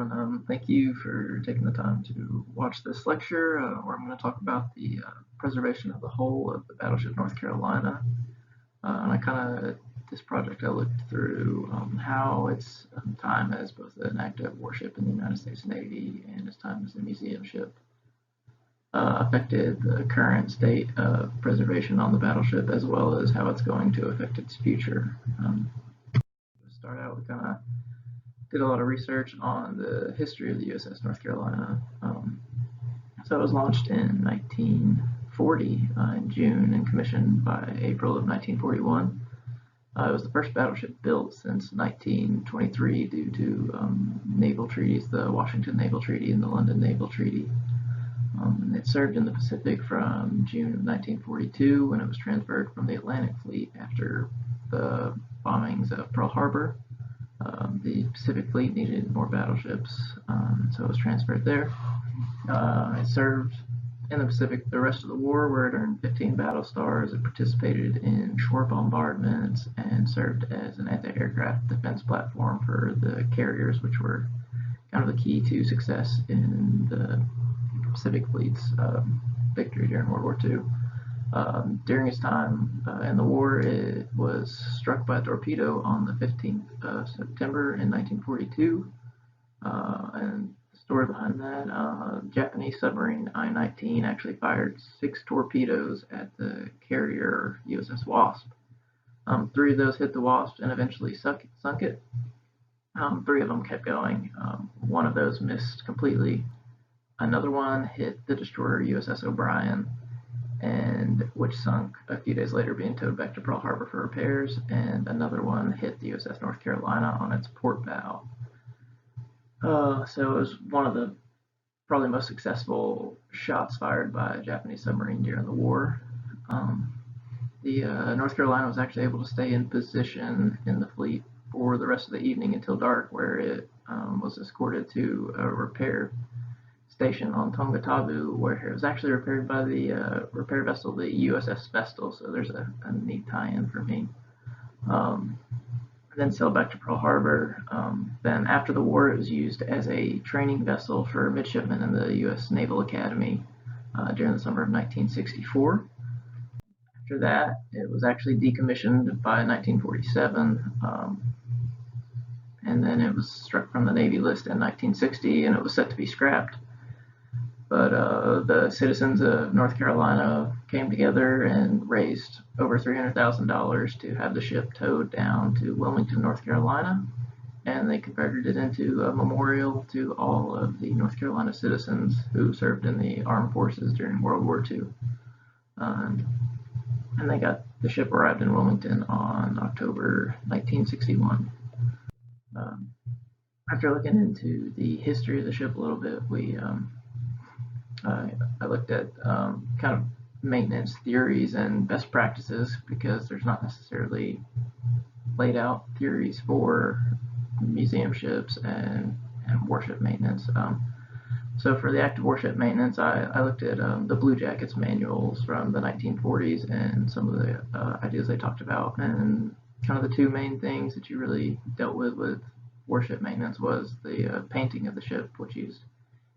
everyone. Thank you for taking the time to watch this lecture where I'm going to talk about the preservation of the hull of the Battleship North Carolina. This project I looked through how its time as both an active warship in the United States Navy and its time as a museum ship affected the current state of preservation on the battleship, as well as how it's going to affect its future. To start out, we kind of did a lot of research on the history of the USS North Carolina. So it was launched in 1940 in June and commissioned by April of 1941. It was the first battleship built since 1923 due to naval treaties, the Washington Naval Treaty and the London Naval Treaty. And it served in the Pacific from June of 1942 when it was transferred from the Atlantic Fleet after the bombings of Pearl Harbor. The Pacific Fleet needed more battleships, so it was transferred there. It served in the Pacific the rest of the war, where it earned 15 battle stars. It participated in shore bombardments and served as an anti-aircraft defense platform for the carriers, which were kind of the key to success in the Pacific Fleet's victory during World War II. During its time in the war, it was struck by a torpedo on the 15th of September in 1942. And the story behind that, Japanese submarine I-19 actually fired 6 torpedoes at the carrier USS Wasp. 3 of those hit the Wasp and eventually sunk it. 3 of them kept going. One of those missed completely. Another one hit the destroyer USS O'Brien, and which sunk a few days later, being towed back to Pearl Harbor for repairs, and another one hit the USS North Carolina on its port bow. So it was one of the probably most successful shots fired by a Japanese submarine during the war. The North Carolina was actually able to stay in position in the fleet for the rest of the evening until dark, where it was escorted to a repair station on Tongatabu, where it was actually repaired by the repair vessel, the USS Vestal. So there's a neat tie-in for me. Then sailed back to Pearl Harbor. Then after the war, it was used as a training vessel for midshipmen in the U.S. Naval Academy during the summer of 1964. After that, it was actually decommissioned by 1947. And then it was struck from the Navy list in 1960, and it was set to be scrapped. But the citizens of North Carolina came together and raised over $300,000 to have the ship towed down to Wilmington, North Carolina, and they converted it into a memorial to all of the North Carolina citizens who served in the armed forces during World War II. And the ship arrived in Wilmington on October 1961. After looking into the history of the ship a little bit, I looked at kind of maintenance theories and best practices, because there's not necessarily laid out theories for museum ships and warship maintenance. So for the active warship maintenance, I looked at the Blue Jackets manuals from the 1940s and some of the ideas they talked about, and kind of the 2 main things that you really dealt with warship maintenance was the painting of the ship, which used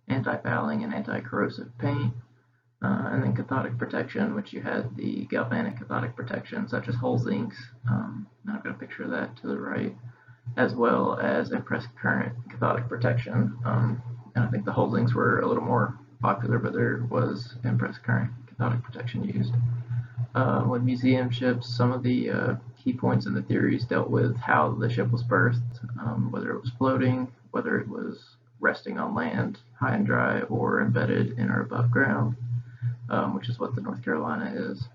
anti-fouling and anti-corrosive paint, and then cathodic protection, which you had the galvanic cathodic protection, such as hull zincs. I've got a picture of that to the right, as well as impressed current cathodic protection. And I think the hull zincs were a little more popular, but there was impressed current cathodic protection used. With museum ships, some of the key points in the theories dealt with how the ship was berthed, whether it was floating, whether it was resting on land, high and dry, or embedded in or above ground, which is what the North Carolina is.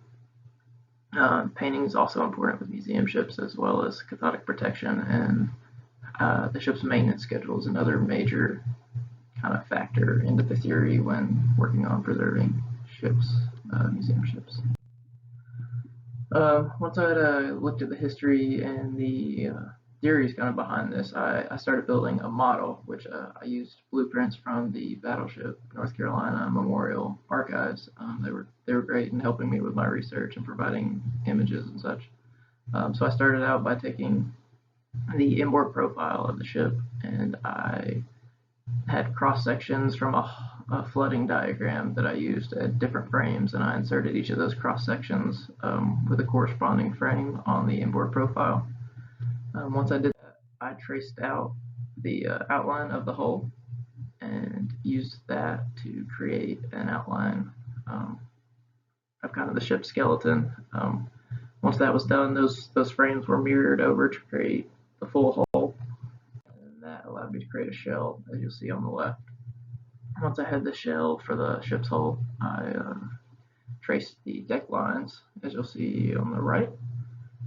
Painting is also important with museum ships, as well as cathodic protection, and the ship's maintenance schedule is another major kind of factor into the theory when working on preserving ships, museum ships. Once I looked at the history and the theories kind of behind this, I started building a model, which I used blueprints from the Battleship North Carolina Memorial Archives. They were great in helping me with my research and providing images and such. So I started out by taking the inboard profile of the ship, and I had cross sections from a flooding diagram that I used at different frames, and I inserted each of those cross sections with a corresponding frame on the inboard profile. Once I did that, I traced out the outline of the hull and used that to create an outline of kind of the ship skeleton. Once that was done, those frames were mirrored over to create the full hull, and that allowed me to create a shell, as you'll see on the left. Once I had the shell for the ship's hull, I traced the deck lines, as you'll see on the right,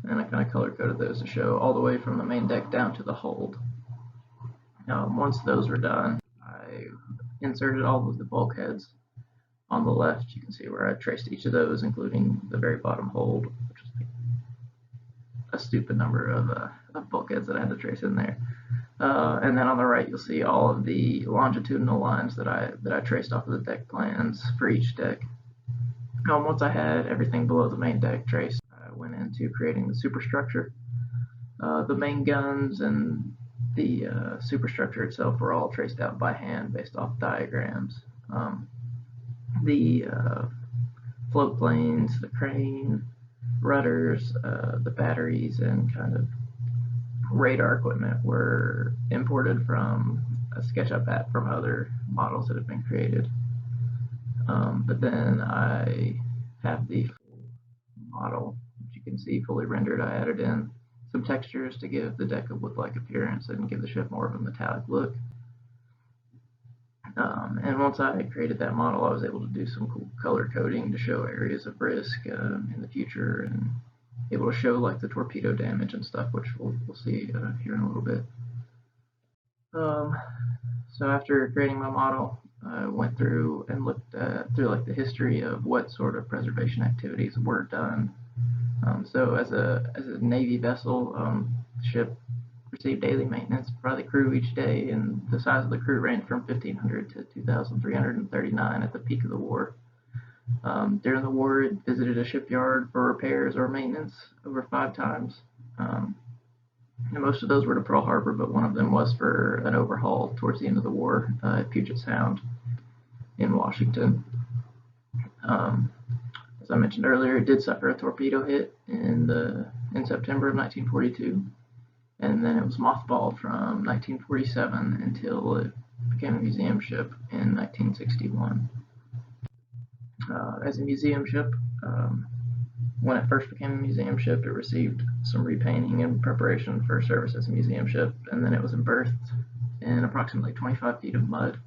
and I kind of color coded those to show all the way from the main deck down to the hold. Once those were done, I inserted all of the bulkheads. On the left, you can see where I traced each of those, including the very bottom hold, which is like a stupid number of bulkheads that I had to trace in there. And then on the right, you'll see all of the longitudinal lines that I traced off of the deck plans for each deck. Once I had everything below the main deck traced, I went into creating the superstructure. The main guns and the superstructure itself were all traced out by hand based off diagrams. The float planes, the crane, rudders, the batteries, and kind of radar equipment were imported from a SketchUp app from other models that have been created. But then I have the full model, which you can see fully rendered. I added in some textures to give the deck a wood-like appearance and give the ship more of a metallic look. And once I created that model, I was able to do some cool color coding to show areas of risk in the future, and able to show like the torpedo damage and stuff, which we'll see here in a little bit. So after creating my model, I went through and looked through like the history of what sort of preservation activities were done. So as a Navy vessel, the ship received daily maintenance by the crew each day, and the size of the crew ranged from 1,500 to 2,339 at the peak of the war. During the war, it visited a shipyard for repairs or maintenance over 5 times. And most of those were to Pearl Harbor, but one of them was for an overhaul towards the end of the war at Puget Sound in Washington. As I mentioned earlier, it did suffer a torpedo hit in September of 1942. And then it was mothballed from 1947 until it became a museum ship in 1961. As a museum ship, when it first became a museum ship, it received some repainting in preparation for service as a museum ship, and then it was berthed in approximately 25 feet of mud.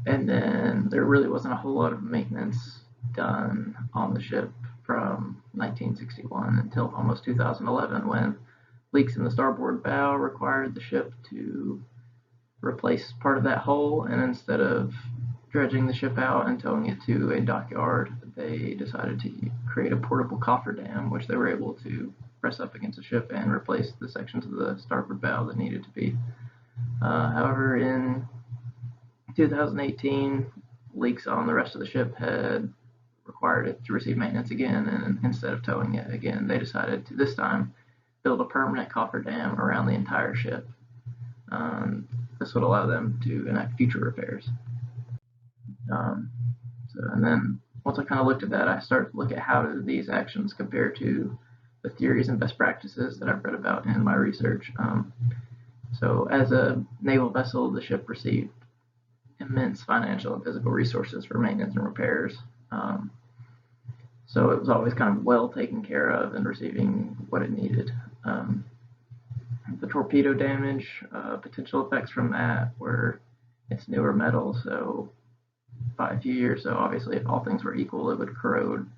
And then there really wasn't a whole lot of maintenance done on the ship from 1961 until almost 2011, when leaks in the starboard bow required the ship to replace part of that hull, and instead of dredging the ship out and towing it to a dockyard, they decided to create a portable cofferdam, which they were able to press up against the ship and replace the sections of the starboard bow that needed to be. However, in 2018, leaks on the rest of the ship had required it to receive maintenance again, and instead of towing it again, they decided to this time build a permanent cofferdam around the entire ship. This would allow them to enact future repairs. And then once I kind of looked at that, I started to look at how do these actions compare to the theories and best practices that I've read about in my research. So as a naval vessel, the ship received immense financial and physical resources for maintenance and repairs. So it was always kind of well taken care of and receiving what it needed. The torpedo damage, potential effects from that were it's newer metal, so by a few years, so obviously if all things were equal, it would corrode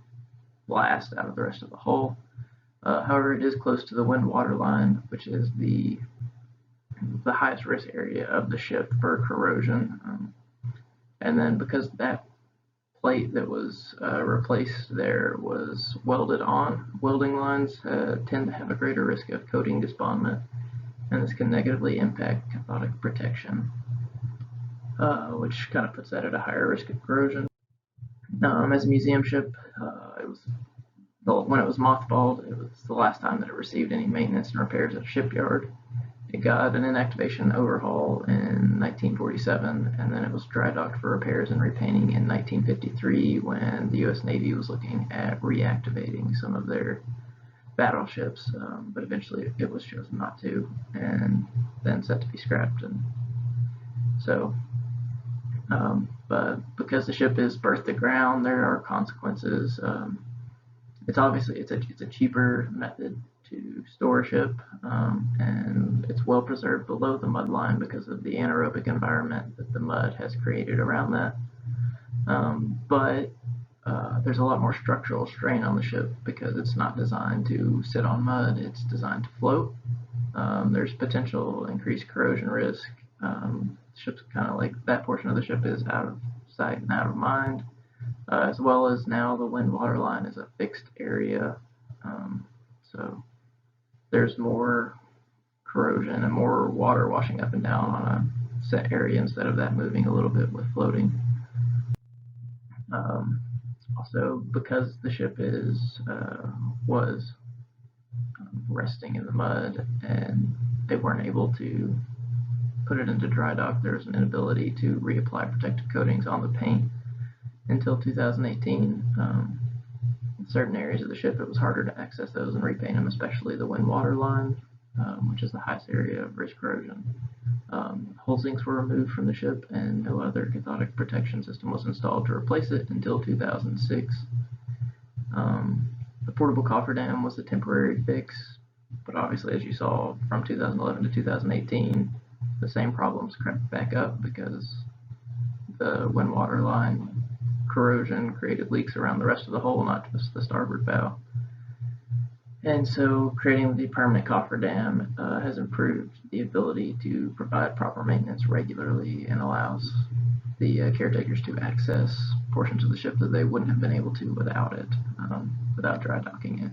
blast out of the rest of the hull. However, it is close to the wind water line, which is the highest risk area of the ship for corrosion. And then because that plate that was replaced there was welded on, welding lines tend to have a greater risk of coating disbondment, and this can negatively impact cathodic protection, which kind of puts that at a higher risk of corrosion. As a museum ship, when it was mothballed, it was the last time that it received any maintenance and repairs at a shipyard. It got an inactivation overhaul in 1947, and then it was dry docked for repairs and repainting in 1953 when the U.S. Navy was looking at reactivating some of their battleships, but eventually it was chosen not to, and then set to be scrapped. And so, but because the ship is berthed to ground, there are consequences. It's a cheaper method to store a ship, and it's well preserved below the mud line because of the anaerobic environment that the mud has created around that. But there's a lot more structural strain on the ship because it's not designed to sit on mud, it's designed to float. There's potential increased corrosion risk. Ship's kind of like that portion of the ship is out of sight and out of mind, as well as now the wind water line is a fixed area. So there's more corrosion and more water washing up and down on a set area instead of that moving a little bit with floating. Also, because the ship was resting in the mud and they weren't able to put it into dry dock, there's an inability to reapply protective coatings on the paint until 2018. In certain areas of the ship, it was harder to access those and repaint them, especially the wind water line, which is the highest area of risk corrosion. Hull zincs were removed from the ship, and no other cathodic protection system was installed to replace it until 2006. The portable cofferdam was a temporary fix, but obviously, as you saw, from 2011 to 2018, the same problems crept back up because the wind water line corrosion created leaks around the rest of the hull, not just the starboard bow. And so creating the permanent cofferdam has improved the ability to provide proper maintenance regularly and allows the caretakers to access portions of the ship that they wouldn't have been able to without it, without dry docking it.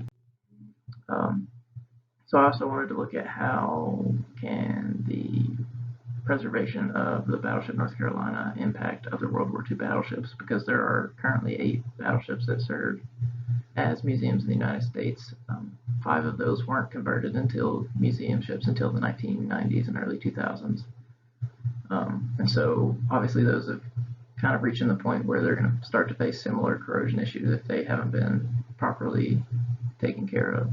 So I also wanted to look at how can the preservation of the Battleship North Carolina impact other World War II battleships, because there are currently 8 battleships that serve as museums in the United States. 5 of those weren't converted until museum ships until the 1990s and early 2000s. And so obviously those have kind of reaching the point where they're going to start to face similar corrosion issues if they haven't been properly taken care of.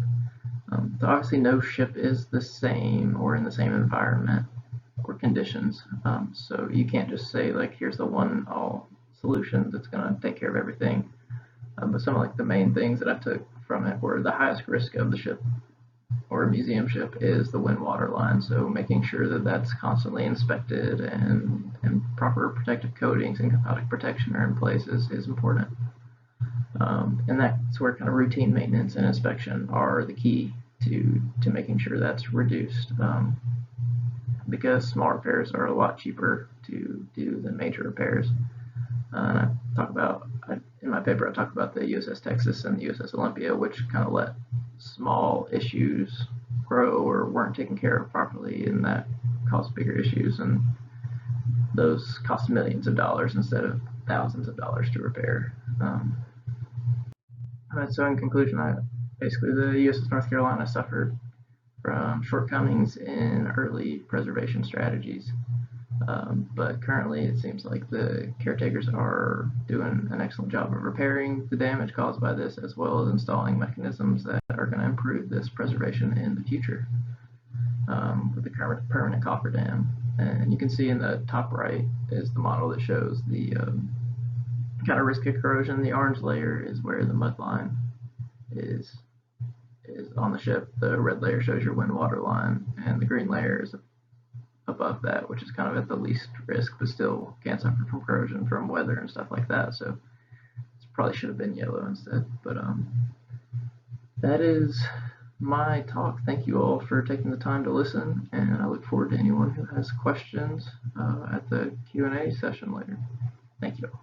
So obviously no ship is the same or in the same environment or conditions. So you can't just say like, here's the one all solution that's going to take care of everything. But some of like the main things that I took from it were the highest risk of the ship or a museum ship is the wind water line. So making sure that that's constantly inspected and proper protective coatings and cathodic protection are in place is important. And that's where kind of routine maintenance and inspection are the key to making sure that's reduced. Because small repairs are a lot cheaper to do than major repairs. And in my paper, I talk about the USS Texas and the USS Olympia, which kind of let small issues grow or weren't taken care of properly, and that caused bigger issues. And those cost millions of dollars instead of thousands of dollars to repair. So in conclusion, basically the USS North Carolina suffered from shortcomings in early preservation strategies. But currently it seems like the caretakers are doing an excellent job of repairing the damage caused by this, as well as installing mechanisms that are going to improve this preservation in the future with the permanent cofferdam. And you can see in the top right is the model that shows the kind of risk of corrosion. The orange layer is where the mud line is on the ship. The red layer shows your wind water line, and the green layer is above that, which is kind of at the least risk, but still can suffer from corrosion from weather and stuff like that. So it probably should have been yellow instead. But that is my talk. Thank you all for taking the time to listen, and I look forward to anyone who has questions at the Q&A session later. Thank you all.